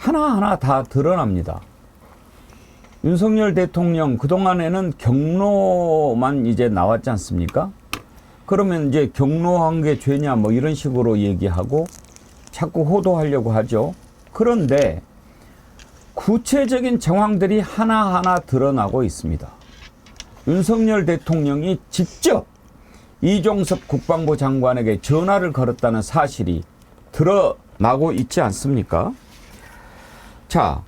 하나하나 다 드러납니다. 윤석열 대통령 그동안에는 경로만 이제 나왔지 않습니까? 그러면 이제 경로한 게 죄냐 뭐 이런 식으로 얘기하고 자꾸 호도하려고 하죠. 그런데 구체적인 정황들이 하나하나 드러나고 있습니다. 윤석열 대통령이 직접 이종섭 국방부 장관에게 전화를 걸었다는 사실이 드러나고 있지 않습니까? 자,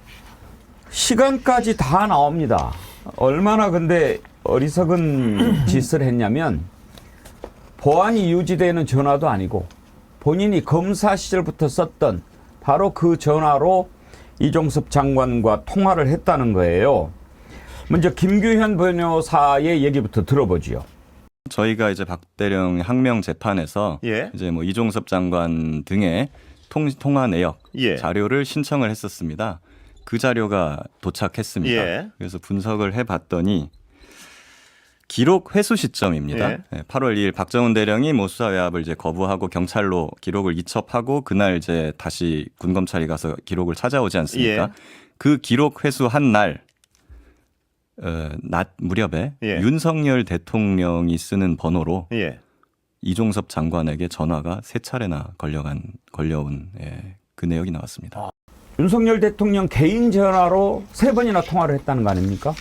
시간까지 다 나옵니다. 얼마나 근데 어리석은 짓을 했냐면 보안이 유지되는 전화도 아니고 본인이 검사 시절부터 썼던 바로 그 전화로 이종섭 장관과 통화를 했다는 거예요. 먼저 김규현 변호사의 얘기부터 들어보지요. 저희가 이제 박대령 항명 재판에서 예. 이제 뭐 이종섭 장관 등의 통화 내역 예. 자료를 신청을 했었습니다. 그 자료가 도착했습니다. 예. 그래서 분석을 해봤더니 기록 회수 시점입니다. 예. 8월 2일 박정훈 대령이 뭐 수사 외압을 이제 거부하고 경찰로 기록을 이첩하고 그날 이제 다시 군검찰이 가서 기록을 찾아오지 않습니까? 예. 그 기록 회수한 날 낮 무렵에 예. 윤석열 대통령이 쓰는 번호로 예. 이종섭 장관에게 전화가 3차례나 걸려온 그 내역이 나왔습니다. 윤석열 대통령 개인 전화로 3번이나 통화를 했다는 거 아닙니까?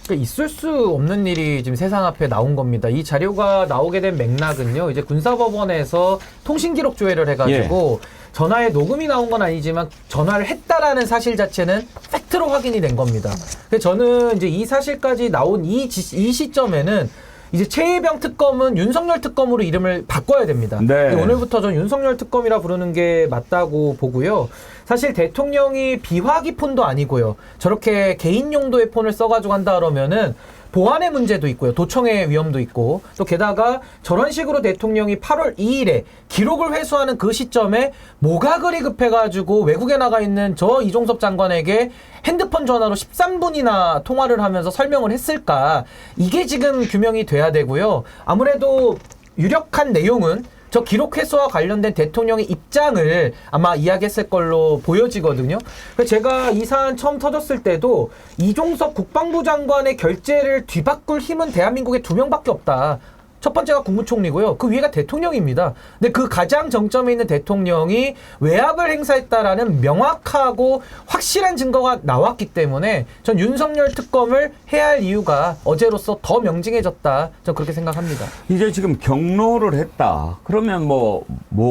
그러니까 있을 수 없는 일이 지금 세상 앞에 나온 겁니다. 이 자료가 나오게 된 맥락은요. 이제 군사법원에서 통신기록 조회를 해가지고 전화에 녹음이 나온 건 아니지만 전화를 했다라는 사실 자체는 팩트로 확인이 된 겁니다. 근데 저는 이제 이 사실까지 나온 이 시점에는 이제 최혜병 특검은 윤석열 특검으로 이름을 바꿔야 됩니다. 네. 오늘부터 전 윤석열 특검이라 부르는 게 맞다고 보고요. 사실 대통령이 비화기 폰도 아니고요. 저렇게 개인 용도의 폰을 써가지고 한다 그러면은 보안의 문제도 있고요. 도청의 위험도 있고 또 게다가 저런 식으로 대통령이 8월 2일에 기록을 회수하는 그 시점에 뭐가 그리 급해가지고 외국에 나가 있는 저 이종섭 장관에게 핸드폰 전화로 13분이나 통화를 하면서 설명을 했을까. 이게 지금 규명이 돼야 되고요. 아무래도 유력한 내용은 저 기록 회수와 관련된 대통령의 입장을 아마 이야기했을 걸로 보여지거든요. 그래서 제가 이 사안 처음 터졌을 때도 이종섭 국방부 장관의 결재를 뒤바꿀 힘은 대한민국에 2명밖에 없다. 첫 번째가 국무총리고요. 그 위에가 대통령입니다. 근데 그 가장 정점에 있는 대통령이 외압을 행사했다라는 명확하고 확실한 증거가 나왔기 때문에 전 윤석열 특검을 해야 할 이유가 어제로서 더 명징해졌다. 전 그렇게 생각합니다. 이제 지금 경로를 했다. 그러면 뭐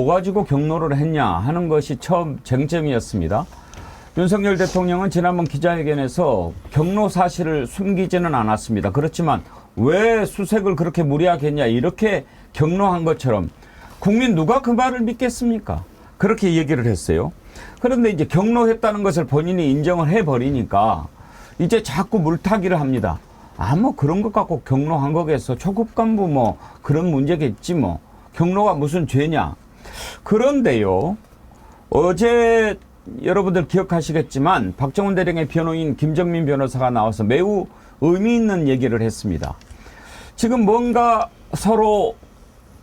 가지고 경로를 했냐 하는 것이 처음 쟁점이었습니다. 윤석열 대통령은 지난번 기자회견에서 경로 사실을 숨기지는 않았습니다. 그렇지만 왜 수색을 그렇게 무리하게 했냐 이렇게 경로한 것처럼 국민 누가 그 말을 믿겠습니까? 그렇게 얘기를 했어요. 그런데 이제 경로했다는 것을 본인이 인정을 해버리니까 이제 자꾸 물타기를 합니다. 뭐 그런 것 갖고 경로한 거겠어. 초급 간부 뭐 그런 문제겠지 뭐. 경로가 무슨 죄냐. 그런데요. 어제 여러분들 기억하시겠지만 박정훈 대령의 변호인 김정민 변호사가 나와서 매우 의미 있는 얘기를 했습니다. 지금 뭔가 서로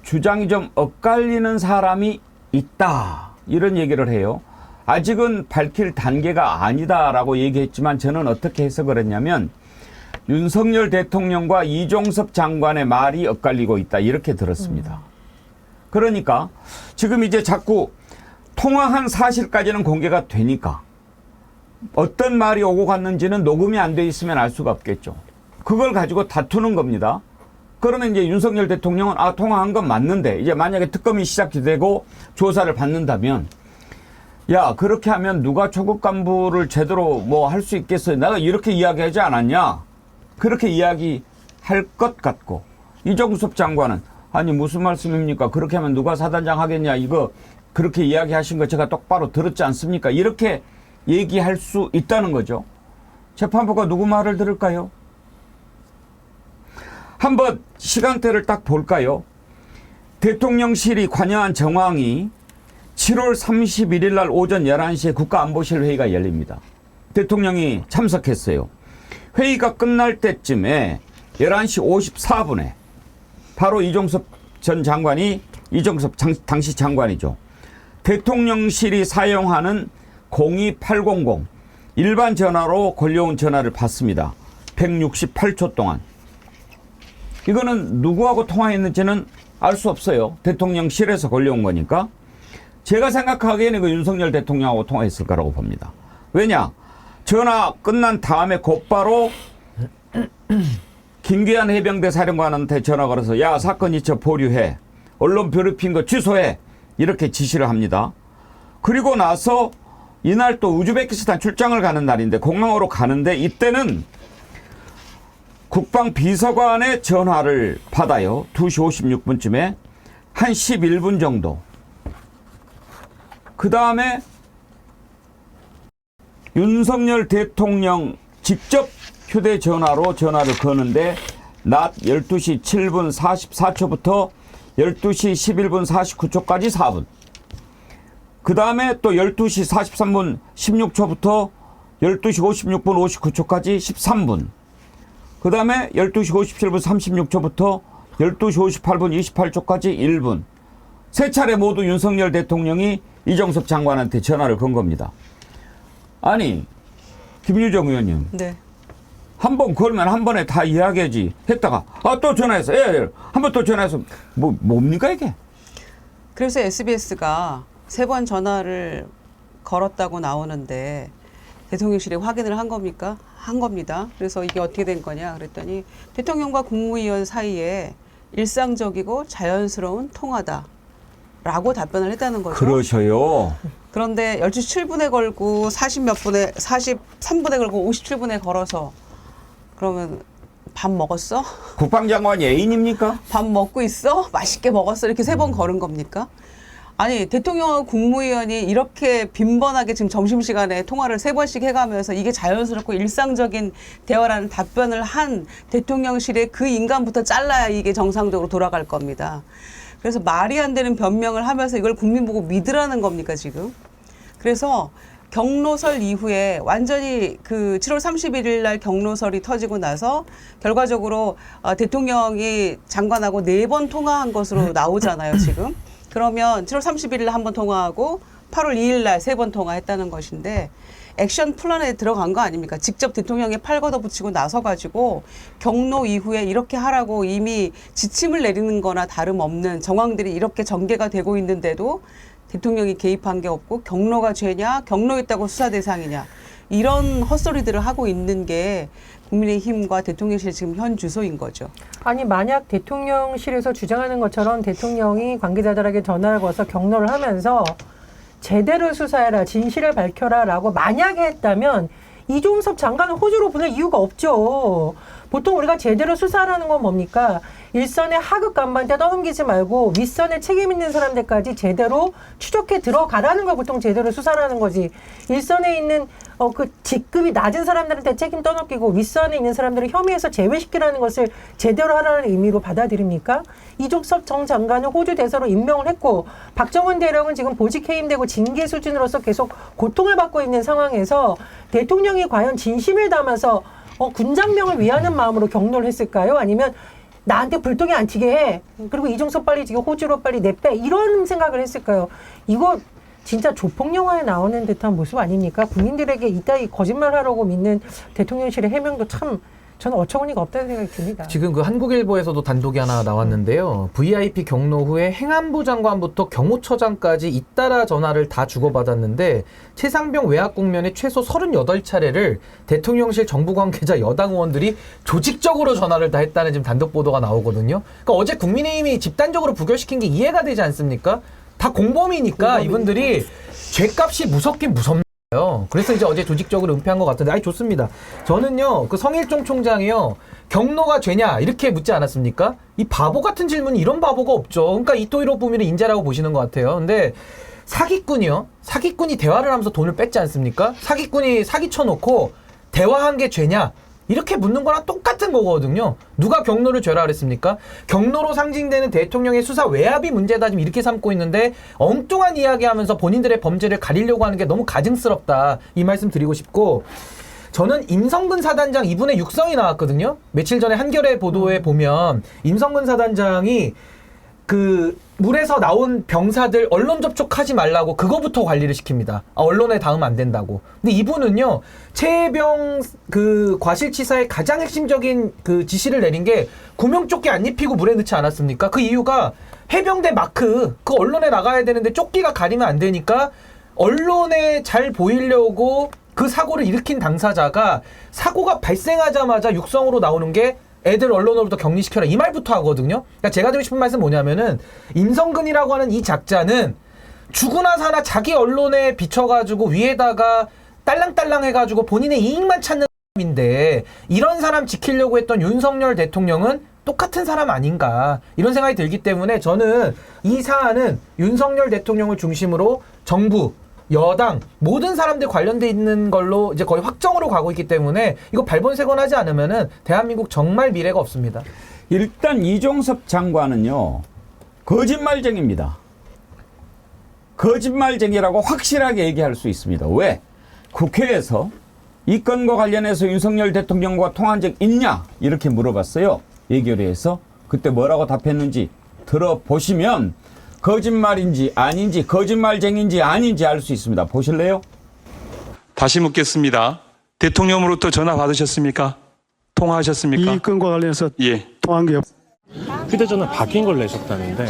주장이 좀 엇갈리는 사람이 있다. 이런 얘기를 해요. 아직은 밝힐 단계가 아니다라고 얘기했지만 저는 어떻게 해석을 했냐면 윤석열 대통령과 이종섭 장관의 말이 엇갈리고 있다. 이렇게 들었습니다. 그러니까 지금 이제 자꾸 통화한 사실까지는 공개가 되니까 어떤 말이 오고 갔는지는 녹음이 안 돼 있으면 알 수가 없겠죠. 그걸 가지고 다투는 겁니다. 그러면 이제 윤석열 대통령은 통화한 건 맞는데 이제 만약에 특검이 시작되고 조사를 받는다면 야 그렇게 하면 누가 초급 간부를 제대로 뭐 할 수 있겠어요. 내가 이렇게 이야기하지 않았냐. 그렇게 이야기할 것 같고 이종섭 장관은 아니 무슨 말씀입니까. 그렇게 하면 누가 사단장 하겠냐. 이거 그렇게 이야기하신 거 제가 똑바로 들었지 않습니까. 이렇게 얘기할 수 있다는 거죠. 재판부가 누구 말을 들을까요? 한번 시간대를 딱 볼까요? 대통령실이 관여한 정황이 7월 31일 날 오전 11시에 국가안보실 회의가 열립니다. 대통령이 참석했어요. 회의가 끝날 때쯤에 11시 54분에 바로 이종섭 전 장관이 이종섭 당시 장관이죠. 대통령실이 사용하는 02800 일반 전화로 걸려온 전화를 받습니다. 168초 동안. 이거는 누구하고 통화했는지는 알 수 없어요. 대통령실에서 걸려온 거니까. 제가 생각하기에는 그 윤석열 대통령하고 통화했을 거라고 봅니다. 왜냐? 전화 끝난 다음에 곧바로 김기한 해병대 사령관한테 전화 걸어서 야, 사건 이첩 보류해. 언론 브리핑 거 취소해. 이렇게 지시를 합니다. 그리고 나서 이날 또 우즈베키스탄 출장을 가는 날인데 공항으로 가는데 이때는 국방비서관의 전화를 받아요. 2시 56분쯤에 한 11분 정도. 그 다음에 윤석열 대통령 직접 휴대전화로 전화를 거는데 낮 12시 7분 44초부터 12시 11분 49초까지 4분. 그 다음에 또 12시 43분 16초부터 12시 56분 59초까지 13분. 그 다음에 12시 57분 36초부터 12시 58분 28초까지 1분. 세 차례 모두 윤석열 대통령이 이정섭 장관한테 전화를 건 겁니다. 아니, 김유정 의원님. 네. 한 번 걸면 한 번에 다 이야기하지 했다가 또 전화해서 한 번 또 전화해서 뭡니까 이게? 그래서 SBS가 3번 전화를 걸었다고 나오는데 대통령실이 확인을 한 겁니까? 한 겁니다. 그래서 이게 어떻게 된 거냐 그랬더니 대통령과 국무위원 사이에 일상적이고 자연스러운 통화다라고 답변을 했다는 거죠. 그러셔요. 그런데 12시 7분에 걸고 43분에 걸고 57분에 걸어서 그러면 밥 먹었어? 국방장관이 애인입니까? 밥 먹고 있어? 맛있게 먹었어? 이렇게 3번 걸은 겁니까? 아니 대통령하고 국무위원이 이렇게 빈번하게 지금 점심시간에 통화를 3번씩 해가면서 이게 자연스럽고 일상적인 대화라는 답변을 한 대통령실의 그 인간부터 잘라야 이게 정상적으로 돌아갈 겁니다. 그래서 말이 안 되는 변명을 하면서 이걸 국민 보고 믿으라는 겁니까 지금? 그래서 경로설 이후에 완전히 그 7월 31일 날 경로설이 터지고 나서 결과적으로 대통령이 장관하고 4번 통화한 것으로 나오잖아요 지금. 그러면 7월 31일 날 한 번 통화하고 8월 2일 날 3번 통화했다는 것인데 액션 플랜에 들어간 거 아닙니까? 직접 대통령이 팔 걷어붙이고 나서가지고 경로 이후에 이렇게 하라고 이미 지침을 내리는 거나 다름없는 정황들이 이렇게 전개가 되고 있는데도 대통령이 개입한 게 없고 경로가 죄냐? 경로했다고 수사 대상이냐? 이런 헛소리들을 하고 있는 게 국민의힘과 대통령실 지금 현 주소인 거죠. 아니 만약 대통령실에서 주장하는 것처럼 대통령이 관계자들에게 전화를 걸어서 경로를 하면서 제대로 수사해라, 진실을 밝혀라라고 만약에 했다면 이종섭 장관을 호주로 보낼 이유가 없죠. 보통 우리가 제대로 수사하라는 건 뭡니까? 일선의 하급 간부한테 떠넘기지 말고 윗선에 책임 있는 사람들까지 제대로 추적해 들어가라는 걸 보통 제대로 수사라는 거지. 일선에 있는 그 직급이 낮은 사람들한테 책임 떠넘기고 윗선에 있는 사람들을 혐의해서 제외시키라는 것을 제대로 하라는 의미로 받아들입니까? 이종섭 정 장관을 호주 대사로 임명을 했고 박정원 대령은 지금 보직 해임되고 징계 수준으로서 계속 고통을 받고 있는 상황에서 대통령이 과연 진심을 담아서 군장명을 위하는 마음으로 경로를 했을까요? 아니면 나한테 불똥이 안 튀게 해. 그리고 이종섭 빨리 지금 호주로 빨리 내빼. 이런 생각을 했을까요? 이거 진짜 조폭 영화에 나오는 듯한 모습 아닙니까? 국민들에게 이따위 거짓말하라고 믿는 대통령실의 해명도 참 저는 어처구니가 없다는 생각이 듭니다. 지금 그 한국일보에서도 단독이 하나 나왔는데요. VIP 경로 후에 행안부 장관부터 경호처장까지 잇따라 전화를 다 주고받았는데 최상병 외압 국면에 최소 38차례를 대통령실 정부 관계자 여당 의원들이 조직적으로 전화를 다 했다는 지금 단독 보도가 나오거든요. 그러니까 어제 국민의힘이 집단적으로 부결시킨 게 이해가 되지 않습니까? 다 공범이니까 이분들이 죄값이 무섭긴 무섭네요. 그래서 이제 어제 조직적으로 은폐한 것 같은데, 좋습니다. 저는요, 그 성일종 총장이요, 경로가 죄냐 이렇게 묻지 않았습니까? 이 바보 같은 질문이 이런 바보가 없죠. 그러니까 이토이로 부미를 인재라고 보시는 것 같아요. 근데 사기꾼이 대화를 하면서 돈을 뺐지 않습니까? 사기꾼이 사기 쳐놓고 대화한 게 죄냐? 이렇게 묻는 거랑 똑같은 거거든요. 누가 경로를 죄라 그랬습니까? 경로로 상징되는 대통령의 수사 외압이 문제다 지금 이렇게 삼고 있는데 엉뚱한 이야기하면서 본인들의 범죄를 가리려고 하는 게 너무 가증스럽다. 이 말씀 드리고 싶고, 저는 임성근 사단장 이분의 육성이 나왔거든요. 며칠 전에 한겨레 보도에 보면 임성근 사단장이 그 물에서 나온 병사들 언론 접촉하지 말라고 그거부터 관리를 시킵니다. 언론에 닿으면 안 된다고. 근데 이분은요, 최혜병 그 과실치사의 가장 핵심적인 그 지시를 내린 게 구명조끼 안 입히고 물에 넣지 않았습니까? 그 이유가 해병대 마크, 그 언론에 나가야 되는데 조끼가 가리면 안 되니까 언론에 잘 보이려고 그 사고를 일으킨 당사자가 사고가 발생하자마자 육성으로 나오는 게 애들 언론으로부터 격리시켜라 이 말부터 하거든요. 그러니까 제가 드리고 싶은 말씀은 뭐냐면은 임성근이라고 하는 이 작자는 죽으나 사나 자기 언론에 비춰가지고 위에다가 딸랑딸랑 해가지고 본인의 이익만 찾는 사람인데 이런 사람 지키려고 했던 윤석열 대통령은 똑같은 사람 아닌가 이런 생각이 들기 때문에 저는 이 사안은 윤석열 대통령을 중심으로 정부 여당 모든 사람들 관련돼 있는 걸로 이제 거의 확정으로 가고 있기 때문에 이거 발본색원하지 않으면은 대한민국 정말 미래가 없습니다. 일단 이종섭 장관은요, 거짓말쟁이입니다. 거짓말쟁이라고 확실하게 얘기할 수 있습니다. 왜? 국회에서 이 건과 관련해서 윤석열 대통령과 통화한 적 있냐? 이렇게 물어봤어요. 예결위에서. 그때 뭐라고 답했는지 들어보시면 거짓말인지 아닌지, 거짓말쟁인지 아닌지 알 수 있습니다. 보실래요? 다시 묻겠습니다. 대통령으로부터 전화 받으셨습니까? 통화하셨습니까? 이 건과 관련해서 예. 통화한 게 휴대전화 바뀐 걸 내셨다는데.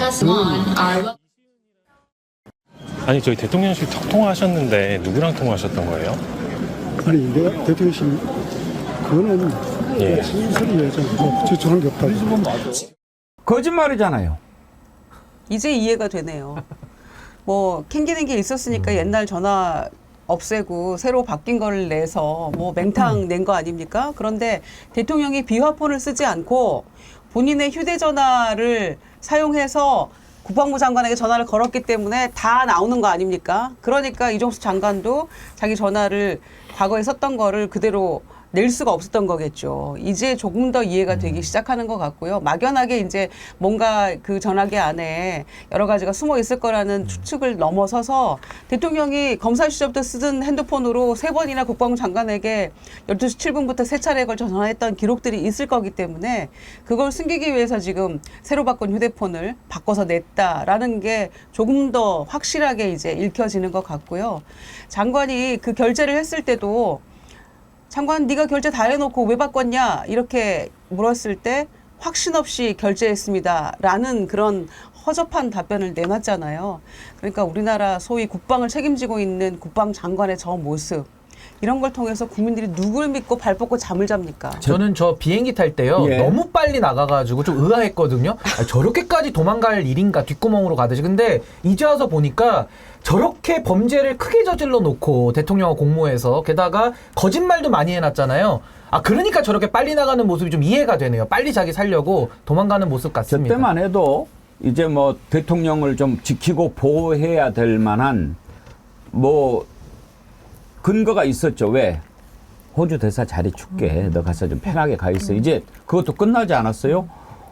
아니 저희 대통령실 통화하셨는데 누구랑 통화하셨던 거예요? 아니 내가 대통령실 그거는 예. 소리예요. 뭐 저런 게 없다고. 거짓말이잖아요. 이제 이해가 되네요. 뭐 캥기는 게 있었으니까 옛날 전화 없애고 새로 바뀐 걸 내서 뭐 맹탕 낸 거 아닙니까? 그런데 대통령이 비화폰을 쓰지 않고 본인의 휴대전화를 사용해서 국방부 장관에게 전화를 걸었기 때문에 다 나오는 거 아닙니까? 그러니까 이종수 장관도 자기 전화를 과거에 썼던 거를 그대로 낼 수가 없었던 거겠죠. 이제 조금 더 이해가 되기 시작하는 것 같고요. 막연하게 이제 뭔가 그 전화기 안에 여러 가지가 숨어 있을 거라는 추측을 넘어서서 대통령이 검사 시절부터 쓰던 핸드폰으로 3번이나 국방부 장관에게 12시 7분부터 3차례에 걸쳐 전화했던 기록들이 있을 거기 때문에 그걸 숨기기 위해서 지금 새로 바꾼 휴대폰을 바꿔서 냈다라는 게 조금 더 확실하게 이제 읽혀지는 것 같고요. 장관이 그 결제를 했을 때도 장관 네가 결제 다 해놓고 왜 바꿨냐 이렇게 물었을 때 확신 없이 결제했습니다라는 그런 허접한 답변을 내놨잖아요. 그러니까 우리나라 소위 국방을 책임지고 있는 국방장관의 저 모습 이런 걸 통해서 국민들이 누구를 믿고 발 뻗고 잠을 잡니까? 저는 저 비행기 탈 때요 예. 너무 빨리 나가가지고 좀 의아했거든요. 저렇게까지 도망갈 일인가 뒷구멍으로 가듯이. 근데 이제 와서 보니까 저렇게 범죄를 크게 저질러 놓고 대통령과 공모해서 게다가 거짓말도 많이 해놨잖아요. 그러니까 저렇게 빨리 나가는 모습이 좀 이해가 되네요. 빨리 자기 살려고 도망가는 모습 같습니다. 저때만 해도 이제 뭐 대통령을 좀 지키고 보호해야 될 만한 뭐 근거가 있었죠. 왜? 호주 대사 자리 줄게. 너 가서 좀 편하게 가 있어. 이제 그것도 끝나지 않았어요?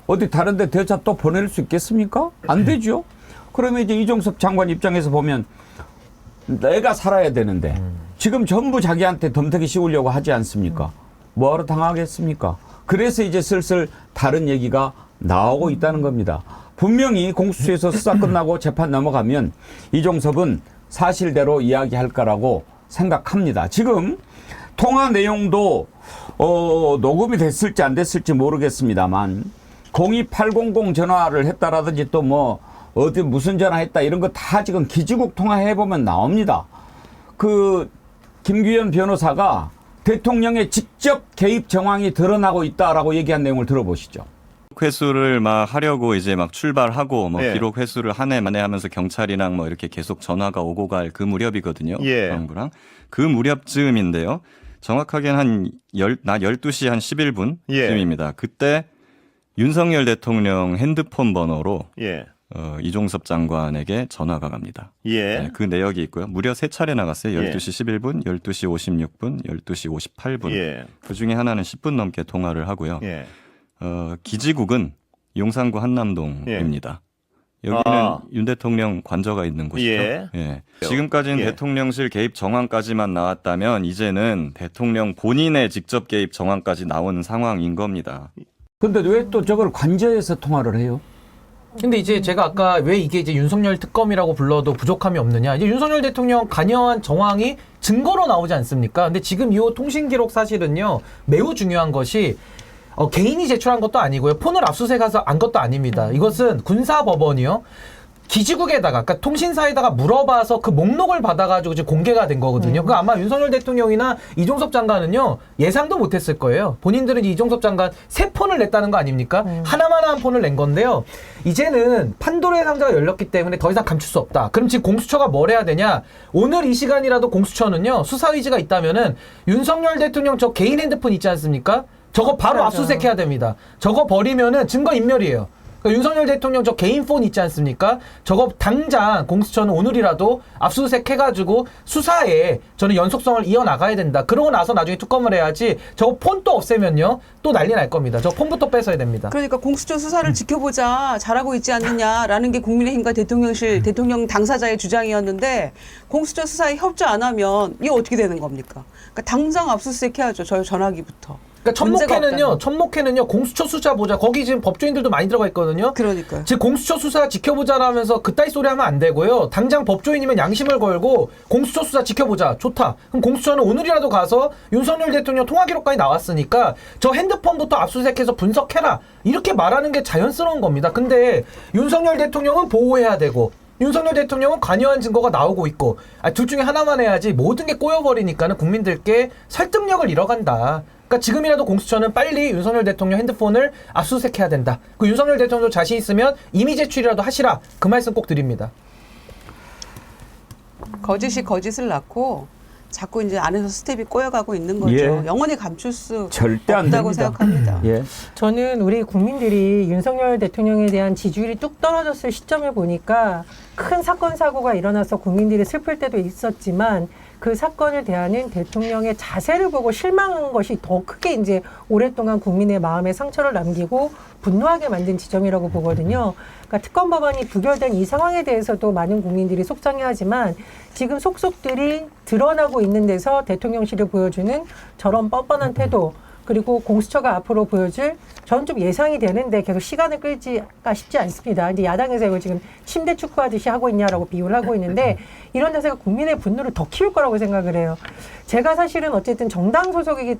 어디 다른 데 대사 또 보낼 수 있겠습니까? 안 되죠. 그러면 이제 이종섭 장관 입장에서 보면 내가 살아야 되는데 지금 전부 자기한테 덤태기 씌우려고 하지 않습니까? 뭐하러 당하겠습니까? 그래서 이제 슬슬 다른 얘기가 나오고 있다는 겁니다. 분명히 공수처에서 수사 끝나고 재판 넘어가면 이종섭은 사실대로 이야기할 거라고 생각합니다. 지금 통화 내용도 녹음이 됐을지 안 됐을지 모르겠습니다만 02800 전화를 했다라든지 또 뭐 어디 무슨 전화했다 이런 거 다 지금 기지국 통화해보면 나옵니다. 그 김규현 변호사가 대통령의 직접 개입 정황이 드러나고 있다라고 얘기한 내용을 들어보시죠. 회수를 막 하려고 이제 막 출발하고 뭐 예. 기록 회수를 한 해 만에 하면서 경찰이랑 뭐 이렇게 계속 전화가 오고 갈 그 무렵이거든요. 예. 국방부랑 그 무렵쯤인데요. 정확하게는 낮 12시 한 11분쯤입니다. 예. 그때 윤석열 대통령 핸드폰 번호로 예. 이종섭 장관에게 전화가 갑니다. 예. 네, 그 내역이 있고요. 무려 3차례 나갔어요. 예. 12시 11분, 12시 56분, 12시 58분. 예. 그중에 하나는 10분 넘게 통화를 하고요. 예. 기지국은 용산구 한남동입니다. 여기는 윤 대통령 관저가 있는 곳이죠. 예. 예. 지금까지는 예. 대통령실 개입 정황까지만 나왔다면 이제는 대통령 본인의 직접 개입 정황까지 나오는 상황인 겁니다. 근데 왜 또 저걸 관저에서 통화를 해요? 근데 이제 제가 아까 왜 이게 이제 윤석열 특검이라고 불러도 부족함이 없느냐. 이제 윤석열 대통령 관여한 정황이 증거로 나오지 않습니까? 근데 지금 이 통신 기록 사실은요, 매우 중요한 것이 개인이 제출한 것도 아니고요. 폰을 압수수색해서 안 것도 아닙니다. 이것은 군사법원이요. 기지국에다가, 그러니까 통신사에다가 물어봐서 그 목록을 받아가지고 지금 공개가 된 거거든요. 그 아마 윤석열 대통령이나 이종섭 장관은요, 예상도 못했을 거예요. 본인들은 이종섭 장관 3폰을 냈다는 거 아닙니까? 하나만 한 폰을 낸 건데요. 이제는 판도라의 상자가 열렸기 때문에 더 이상 감출 수 없다. 그럼 지금 공수처가 뭘 해야 되냐? 오늘 이 시간이라도 공수처는요, 수사 의지가 있다면은 윤석열 대통령 저 개인 핸드폰 있지 않습니까? 저거 바로 맞아. 압수수색해야 됩니다. 저거 버리면은 증거 인멸이에요. 그러니까 윤석열 대통령 저 개인 폰 있지 않습니까? 저거 당장 공수처는 오늘이라도 압수수색 해가지고 수사에 저는 연속성을 이어나가야 된다. 그러고 나서 나중에 특검을 해야지 저거 폰 또 없애면요. 또 난리 날 겁니다. 저 폰부터 뺏어야 됩니다. 그러니까 공수처 수사를 지켜보자, 잘하고 있지 않느냐라는 게 국민의힘과 대통령실 대통령 당사자의 주장이었는데 공수처 수사에 협조 안 하면 이게 어떻게 되는 겁니까? 그러니까 당장 압수수색 해야죠. 저 전화기부터. 그러니까 천목회는요 공수처 수사 보자. 거기 지금 법조인들도 많이 들어가 있거든요. 그러니까요. 즉 공수처 수사 지켜보자라면서 그따위 소리 하면 안 되고요. 당장 법조인이면 양심을 걸고 공수처 수사 지켜보자. 좋다. 그럼 공수처는 오늘이라도 가서 윤석열 대통령 통화 기록까지 나왔으니까 저 핸드폰부터 압수수색해서 분석해라. 이렇게 말하는 게 자연스러운 겁니다. 근데 윤석열 대통령은 보호해야 되고 윤석열 대통령은 관여한 증거가 나오고 있고 둘 중에 하나만 해야지 모든 게 꼬여버리니까는 국민들께 설득력을 잃어간다. 그러니까 지금이라도 공수처는 빨리 윤석열 대통령 핸드폰을 압수수색해야 된다. 그 윤석열 대통령도 자신 있으면 이미 제출이라도 하시라. 그 말씀 꼭 드립니다. 거짓이 거짓을 낳고 자꾸 이제 안에서 스텝이 꼬여가고 있는 거죠. 예. 영원히 감출 수 절대 안 없다고 됩니다. 생각합니다. 예. 저는 우리 국민들이 윤석열 대통령에 대한 지지율이 뚝 떨어졌을 시점을 보니까 큰 사건 사고가 일어나서 국민들이 슬플 때도 있었지만 그 사건을 대하는 대통령의 자세를 보고 실망한 것이 더 크게 이제 오랫동안 국민의 마음에 상처를 남기고 분노하게 만든 지점이라고 보거든요. 그러니까 특검 법안이 부결된 이 상황에 대해서도 많은 국민들이 속상해하지만 지금 속속들이 드러나고 있는 데서 대통령실이 보여주는 저런 뻔뻔한 태도 그리고 공수처가 앞으로 보여줄 저는 좀 예상이 되는데 계속 시간을 끌지가 쉽지 않습니다. 근데 야당에서 이걸 지금 침대 축구하듯이 하고 있냐라고 비유를 하고 있는데 이런 자세가 국민의 분노를 더 키울 거라고 생각을 해요. 제가 사실은 어쨌든 정당 소속이기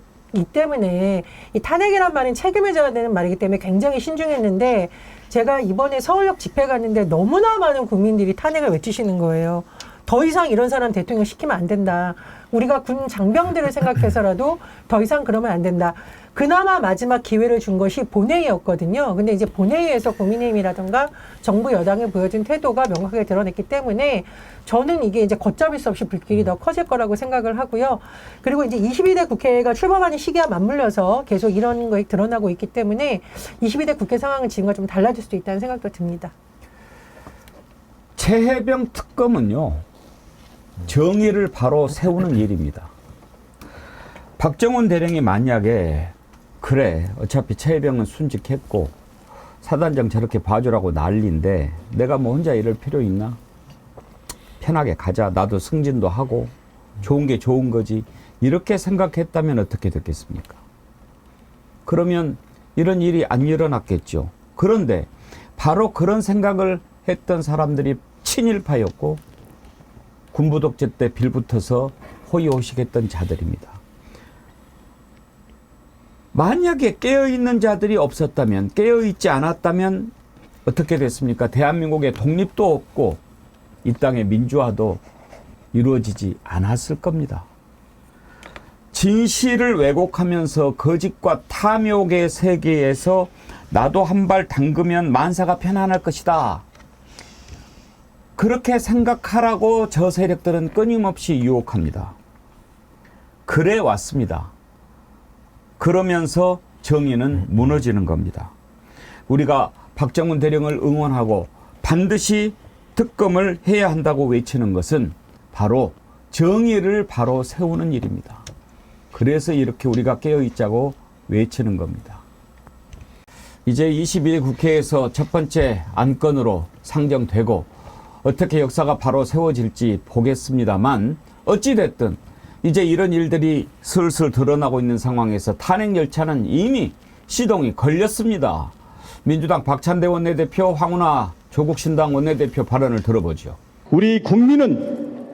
때문에 이 탄핵이란 말은 책임을 져야 되는 말이기 때문에 굉장히 신중했는데 제가 이번에 서울역 집회 갔는데 너무나 많은 국민들이 탄핵을 외치시는 거예요. 더 이상 이런 사람 대통령 시키면 안 된다. 우리가 군 장병들을 생각해서라도 더 이상 그러면 안 된다. 그나마 마지막 기회를 준 것이 본회의였거든요. 근데 이제 본회의에서 국민의힘이라든가 정부 여당이 보여준 태도가 명확하게 드러냈기 때문에 저는 이게 이제 걷잡을 수 없이 불길이 더 커질 거라고 생각을 하고요. 그리고 이제 22대 국회가 출범하는 시기와 맞물려서 계속 이런 것이 드러나고 있기 때문에 22대 국회 상황은 지금과 좀 달라질 수도 있다는 생각도 듭니다. 최혜병 특검은요, 정의를 바로 세우는 일입니다. 박정훈 대령이 만약에 그래 어차피 최혜병은 순직했고 사단장 저렇게 봐주라고 난리인데 내가 뭐 혼자 이럴 필요 있나? 편하게 가자. 나도 승진도 하고 좋은 게 좋은 거지. 이렇게 생각했다면 어떻게 됐겠습니까? 그러면 이런 일이 안 일어났겠죠. 그런데 바로 그런 생각을 했던 사람들이 친일파였고 군부 독재 때 빌붙어서 호의호식했던 자들입니다. 만약에 깨어있는 자들이 없었다면, 깨어있지 않았다면 어떻게 됐습니까? 대한민국에 독립도 없고 이 땅의 민주화도 이루어지지 않았을 겁니다. 진실을 왜곡하면서 거짓과 탐욕의 세계에서 나도 한 발 담그면 만사가 편안할 것이다. 그렇게 생각하라고 저 세력들은 끊임없이 유혹합니다. 그래 왔습니다. 그러면서 정의는 무너지는 겁니다. 우리가 박정훈 대령을 응원하고 반드시 특검을 해야 한다고 외치는 것은 바로 정의를 바로 세우는 일입니다. 그래서 이렇게 우리가 깨어있자고 외치는 겁니다. 이제 22대 국회에서 첫 번째 안건으로 상정되고 어떻게 역사가 바로 세워질지 보겠습니다만 어찌됐든 이제 이런 일들이 슬슬 드러나고 있는 상황에서 탄핵 열차는 이미 시동이 걸렸습니다. 민주당 박찬대 원내대표, 황운하 조국신당 원내대표 발언을 들어보죠. 우리 국민은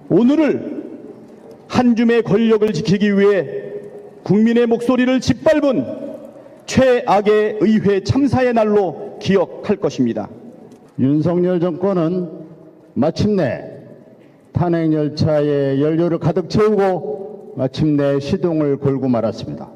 오늘을 한 줌의 권력을 지키기 위해 국민의 목소리를 짓밟은 최악의 의회 참사의 날로 기억할 것입니다. 윤석열 정권은 마침내 탄핵 열차에 연료를 가득 채우고 마침내 시동을 걸고 말았습니다.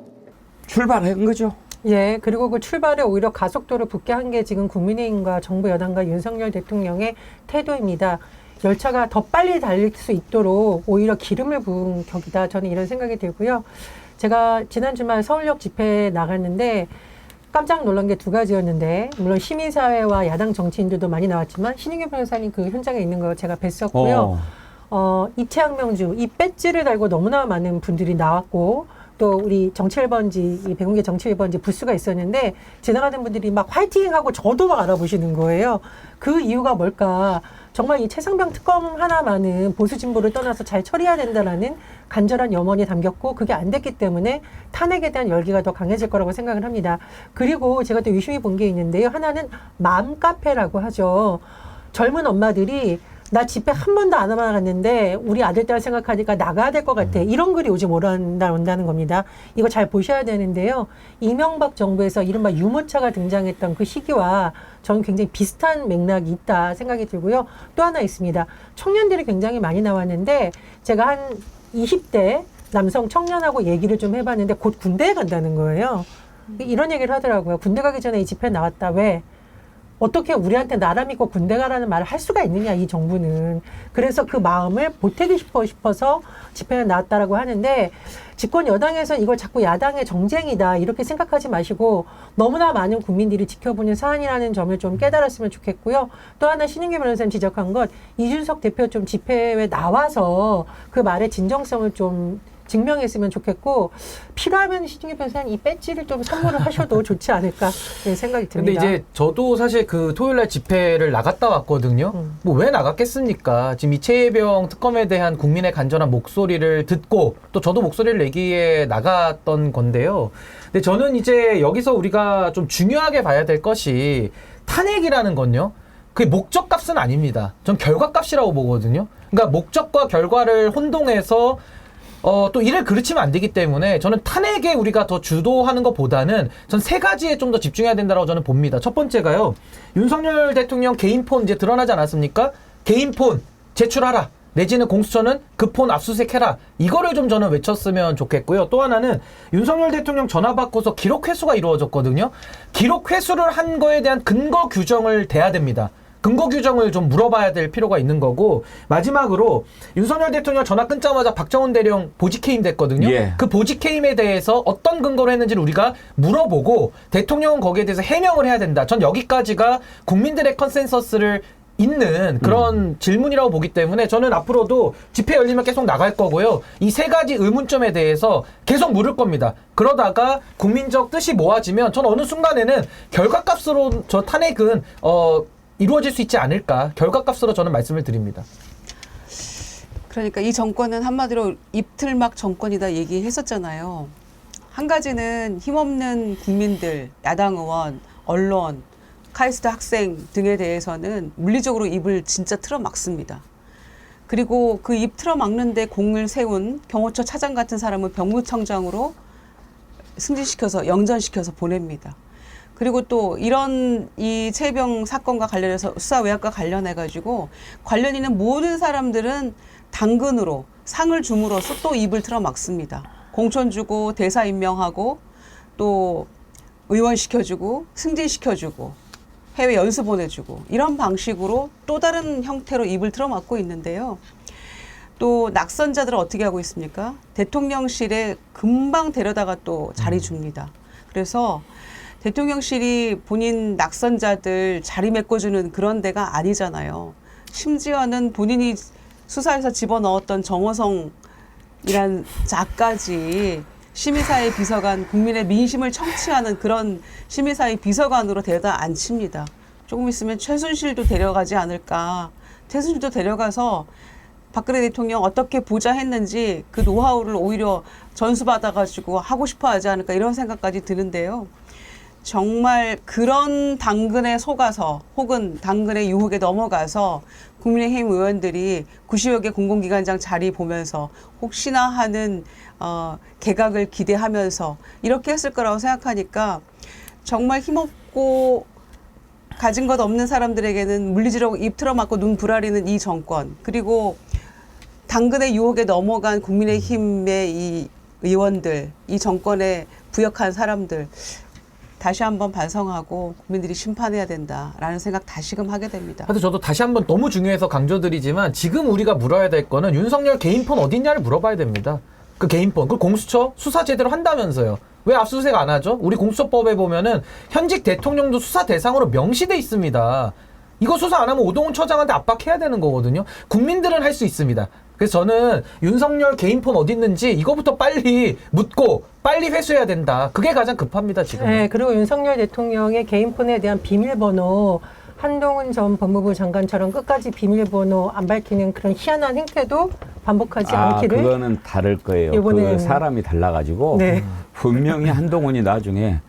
출발한 거죠. 예, 그리고 그 출발에 오히려 가속도를 붙게 한 게 지금 국민의힘과 정부 여당과 윤석열 대통령의 태도입니다. 열차가 더 빨리 달릴 수 있도록 오히려 기름을 부은 격이다. 저는 이런 생각이 들고요. 제가 지난 주말 서울역 집회에 나갔는데 깜짝 놀란 게 두 가지였는데, 물론 시민사회와 야당 정치인들도 많이 나왔지만 신인규 변호사님 그 현장에 있는 거 제가 뵀었고요. 이채학 명주, 이 배지를 달고 너무나 많은 분들이 나왔고, 또 우리 정치 1번지, 이 백운계 정치 1번지 부스가 있었는데 지나가는 분들이 막 화이팅하고 저도 막 알아보시는 거예요. 그 이유가 뭘까? 정말 이 최상병 특검 하나만은 보수 진보를 떠나서 잘 처리해야 된다라는 간절한 염원이 담겼고, 그게 안 됐기 때문에 탄핵에 대한 열기가 더 강해질 거라고 생각을 합니다. 그리고 제가 또 유심히 본 게 있는데요. 하나는 맘 카페라고 하죠. 젊은 엄마들이 나 집회 한 번도 안 나갔는데 우리 아들 딸 생각하니까 나가야 될 것 같아. 이런 글이 요즘 온다는 겁니다. 이거 잘 보셔야 되는데요. 이명박 정부에서 이른바 유모차가 등장했던 그 시기와 저는 굉장히 비슷한 맥락이 있다 생각이 들고요. 또 하나 있습니다. 청년들이 굉장히 많이 나왔는데 제가 한 20대 남성 청년하고 얘기를 좀 해봤는데 곧 군대에 간다는 거예요. 이런 얘기를 하더라고요. 군대 가기 전에 이 집회 나왔다. 왜? 어떻게 우리한테 나라 믿고 군대 가라는 말을 할 수가 있느냐, 이 정부는. 그래서 그 마음을 보태기 싶어서 집회에 나왔다라고 하는데, 집권 여당에서 이걸 자꾸 야당의 정쟁이다 이렇게 생각하지 마시고 너무나 많은 국민들이 지켜보는 사안이라는 점을 좀 깨달았으면 좋겠고요. 또 하나 신인규 변호사님 지적한 것, 이준석 대표 좀 집회에 나와서 그 말의 진정성을 좀 증명했으면 좋겠고, 필요하면 신인규 변호사님 이 배지를 좀 선물을 하셔도 좋지 않을까 생각이 듭니다. 근데 이제 저도 사실 그 토요일날 집회를 나갔다 왔거든요. 뭐 왜 나갔겠습니까? 지금 이채병 특검에 대한 국민의 간절한 목소리를 듣고 또 저도 목소리를 내기에 나갔던 건데요. 근데 저는 이제 여기서 우리가 좀 중요하게 봐야 될 것이, 탄핵이라는 건요, 그게 목적값은 아닙니다. 전 결과값이라고 보거든요. 그러니까 목적과 결과를 혼동해서 또 이를 그르치면 안 되기 때문에 저는 탄핵에 우리가 더 주도하는 것보다는 전 세 가지에 좀 더 집중해야 된다고 저는 봅니다. 첫 번째가요, 윤석열 대통령 개인 폰 이제 드러나지 않았습니까? 개인 폰 제출하라. 내지는 공수처는 그 폰 압수수색해라. 이거를 좀 저는 외쳤으면 좋겠고요. 또 하나는 윤석열 대통령 전화 받고서 기록 회수가 이루어졌거든요. 기록 회수를 한 거에 대한 근거 규정을 대야 됩니다. 근거 규정을 좀 물어봐야 될 필요가 있는 거고, 마지막으로 윤석열 대통령 전화 끊자마자 박정훈 대령 보직해임 됐거든요. 예. 그 보직해임에 대해서 어떤 근거로 했는지를 우리가 물어보고 대통령은 거기에 대해서 해명을 해야 된다. 전 여기까지가 국민들의 컨센서스를 있는 그런 질문이라고 보기 때문에 저는 앞으로도 집회 열리면 계속 나갈 거고요. 이 세 가지 의문점에 대해서 계속 물을 겁니다. 그러다가 국민적 뜻이 모아지면 전 어느 순간에는 결과값으로 저 탄핵은 이루어질 수 있지 않을까, 결과값으로 저는 말씀을 드립니다. 그러니까 이 정권은 한마디로 입틀막 정권이다 얘기했었잖아요. 한 가지는 힘없는 국민들, 야당 의원, 언론, 카이스트 학생 등에 대해서는 물리적으로 입을 진짜 틀어막습니다. 그리고 그 입 틀어막는데 공을 세운 경호처 차장 같은 사람을 병무청장으로 승진시켜서 영전시켜서 보냅니다. 그리고 또 이런 이 최병 사건과 관련해서 수사 외압과 관련해 가지고 관련 있는 모든 사람들은 당근으로 상을 줌으로써 또 입을 틀어막습니다. 공천 주고 대사 임명하고 또 의원 시켜주고 승진시켜주고 해외 연수 보내주고 이런 방식으로 또 다른 형태로 입을 틀어막고 있는데요. 또 낙선자들은 어떻게 하고 있습니까? 대통령실에 금방 데려다가 또 자리 줍니다. 그래서 대통령실이 본인 낙선자들 자리 메꿔주는 그런 데가 아니잖아요. 심지어는 본인이 수사에서 집어넣었던 정호성이란 자까지 시민사회 비서관, 국민의 민심을 청취하는 그런 시민사회 비서관으로 데려다 앉힙니다. 조금 있으면 최순실도 데려가지 않을까. 최순실도 데려가서 박근혜 대통령 어떻게 보자 했는지 그 노하우를 오히려 전수받아가지고 하고 싶어 하지 않을까, 이런 생각까지 드는데요. 정말 그런 당근에 속아서 혹은 당근의 유혹에 넘어가서 국민의힘 의원들이 90여 개 공공기관장 자리 보면서 혹시나 하는 개각을 기대하면서 이렇게 했을 거라고 생각하니까 정말 힘없고 가진 것 없는 사람들에게는 물리지라고 입 틀어막고 눈 부라리는 이 정권, 그리고 당근의 유혹에 넘어간 국민의힘의 이 의원들, 이 정권에 부역한 사람들 다시 한번 반성하고 국민들이 심판해야 된다라는 생각 다시금 하게 됩니다. 하여튼 저도 다시 한번 너무 중요해서 강조드리지만 지금 우리가 물어야 될 거는 윤석열 개인폰 어딨냐를 물어봐야 됩니다. 그 개인폰, 그 공수처 수사 제대로 한다면서요. 왜 압수수색 안 하죠? 우리 공수처법에 보면은 현직 대통령도 수사 대상으로 명시돼 있습니다. 이거 수사 안 하면 오동훈 처장한테 압박해야 되는 거거든요. 국민들은 할 수 있습니다. 그래서 저는 윤석열 개인폰 어디 있는지 이거부터 빨리 묻고 빨리 회수해야 된다. 그게 가장 급합니다, 지금. 네, 그리고 윤석열 대통령의 개인폰에 대한 비밀번호, 한동훈 전 법무부 장관처럼 끝까지 비밀번호 안 밝히는 그런 희한한 행태도 반복하지 않기를. 그거는 다를 거예요. 이번에는- 그 사람이 달라가지고 네. 분명히 한동훈이 나중에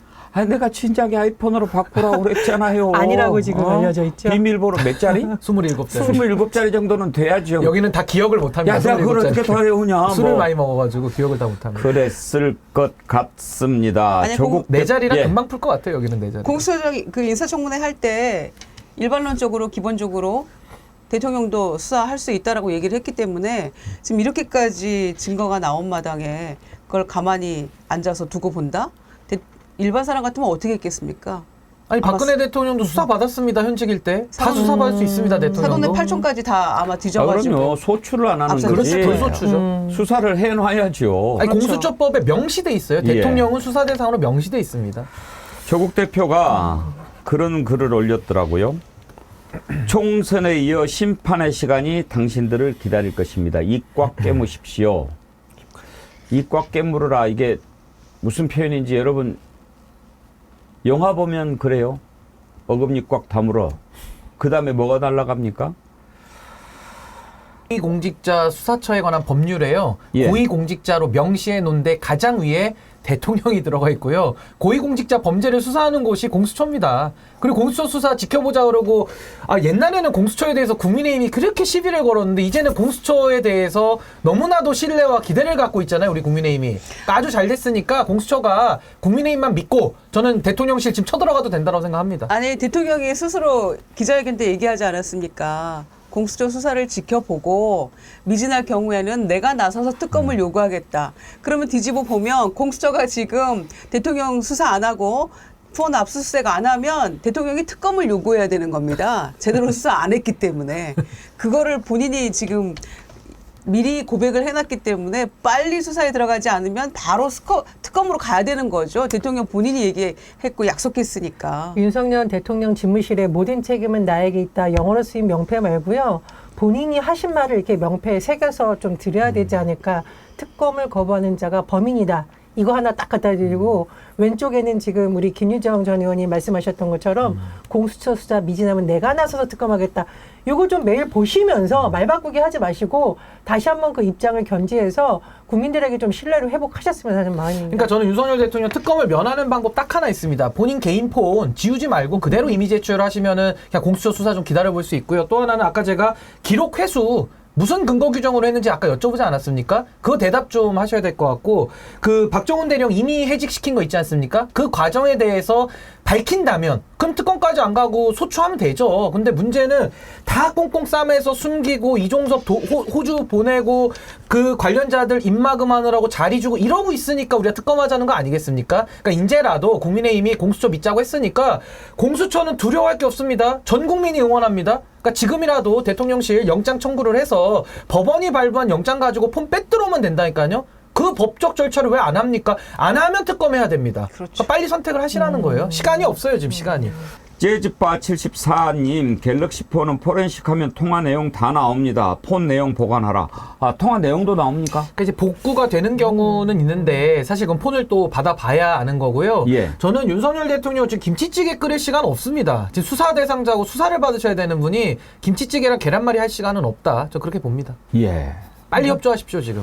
내가 진작에 아이폰으로 바꾸라고 그랬잖아요. 아니라고 지금 알려져 있죠. 비밀번호 몇 자리? 27살. 27자리 정도는 돼야죠. 여기는 다 기억을 못합니다. 야, 내가 그걸 27 어떻게 더 외우냐. 술을 뭐. 많이 먹어가지고 기억을 다 못합니다. 그랬을 것 같습니다. 아니, 조국 내 자리랑 예. 금방 풀 것 같아요. 여기는 내 자리. 공수처장 그 인사청문회 할 때 일반론적으로 기본적으로 대통령도 수사할 수 있다라고 얘기를 했기 때문에 지금 이렇게까지 증거가 나온 마당에 그걸 가만히 앉아서 두고 본다? 일반 사람 같으면 어떻게 했겠습니까? 아니 아마 박근혜 대통령도 수사 받았습니다. 현직일 때. 다 수사받을 수 있습니다. 사돈의 대통령도. 8촌까지 다 아마 아, 뒤져가지고. 그럼요. 소출을 안 하는 앞서 거지. 그렇죠. 불소추죠. 수사를 해놔야죠. 아니, 그렇죠. 공수처법에 명시돼 있어요. 예. 대통령은 수사 대상으로 명시돼 있습니다. 조국 대표가 그런 글을 올렸더라고요. 총선에 이어 심판의 시간이 당신들을 기다릴 것입니다. 입 꽉 깨무십시오. 입 꽉 깨물으라. 이게 무슨 표현인지 여러분 영화 보면 그래요. 어금니 꽉 다물어. 그 다음에 뭐가 날아갑니까? 고위공직자 수사처에 관한 법률에요. 예. 고위공직자로 명시해 놓은데 가장 위에 대통령이 들어가 있고요. 고위공직자 범죄를 수사하는 곳이 공수처입니다. 그리고 공수처 수사 지켜보자 그러고 옛날에는 공수처에 대해서 국민의힘이 그렇게 시비를 걸었는데 이제는 공수처에 대해서 너무나도 신뢰와 기대를 갖고 있잖아요. 우리 국민의힘이. 그러니까 아주 잘 됐으니까 공수처가 국민의힘만 믿고 저는 대통령실 지금 쳐들어가도 된다고 생각합니다. 아니 대통령이 스스로 기자회견 때 얘기하지 않았습니까? 공수처 수사를 지켜보고 미진할 경우에는 내가 나서서 특검을 요구하겠다. 그러면 뒤집어 보면 공수처가 지금 대통령 수사 안 하고 후원 압수수색 안 하면 대통령이 특검을 요구해야 되는 겁니다. 제대로 수사 안 했기 때문에. 그거를 본인이 지금 미리 고백을 해놨기 때문에 빨리 수사에 들어가지 않으면 바로 특검으로 가야 되는 거죠. 대통령 본인이 얘기했고 약속했으니까. 윤석열 대통령 집무실의 모든 책임은 나에게 있다. 영어로 쓰인 명패 말고요. 본인이 하신 말을 이렇게 명패에 새겨서 좀 드려야 되지 않을까. 특검을 거부하는 자가 범인이다. 이거 하나 딱 갖다 드리고 왼쪽에는 지금 우리 김유정 전 의원이 말씀하셨던 것처럼 공수처 수사 미진하면 내가 나서서 특검하겠다. 이거 좀 매일 보시면서 말 바꾸기 하지 마시고 다시 한번 그 입장을 견지해서 국민들에게 좀 신뢰를 회복하셨으면 하는 마음입니다. 그러니까 저는 윤석열 대통령 특검을 면하는 방법 딱 하나 있습니다. 본인 개인 폰 지우지 말고 그대로 이미 제출하시면은 그냥 공수처 수사 좀 기다려볼 수 있고요. 또 하나는 아까 제가 기록 회수 무슨 근거 규정으로 했는지 아까 여쭤보지 않았습니까? 그거 대답 좀 하셔야 될 것 같고 그 박정훈 대령 이미 해직시킨 거 있지 않습니까? 그 과정에 대해서 밝힌다면 그럼 특검까지 안 가고 소추하면 되죠. 근데 문제는 다 꽁꽁 싸매서 숨기고 이종섭 호주 보내고 그 관련자들 입마금하느라고 자리 주고 이러고 있으니까 우리가 특검하자는 거 아니겠습니까? 그러니까 이제라도 국민의힘이 공수처 믿자고 했으니까 공수처는 두려워할 게 없습니다. 전 국민이 응원합니다. 그러니까 지금이라도 대통령실 영장 청구를 해서 법원이 발부한 영장 가지고 폰 빼들어오면 된다니까요. 그 법적 절차를 왜 안 합니까? 안 하면 특검해야 됩니다. 그렇죠. 그러니까 빨리 선택을 하시라는 거예요. 시간이 없어요, 지금 시간이. 재즈바 74님 갤럭시 폰은 포렌식하면 통화 내용 다 나옵니다. 폰 내용 보관하라. 통화 내용도 나옵니까? 그러니까 이제 복구가 되는 경우는 있는데 사실 그건 폰을 또 받아봐야 아는 거고요. 예. 저는 윤석열 대통령 지금 김치찌개 끓일 시간 없습니다. 지금 수사 대상자고 수사를 받으셔야 되는 분이 김치찌개랑 계란말이 할 시간은 없다. 저 그렇게 봅니다. 예. 빨리 협조하십시오, 지금.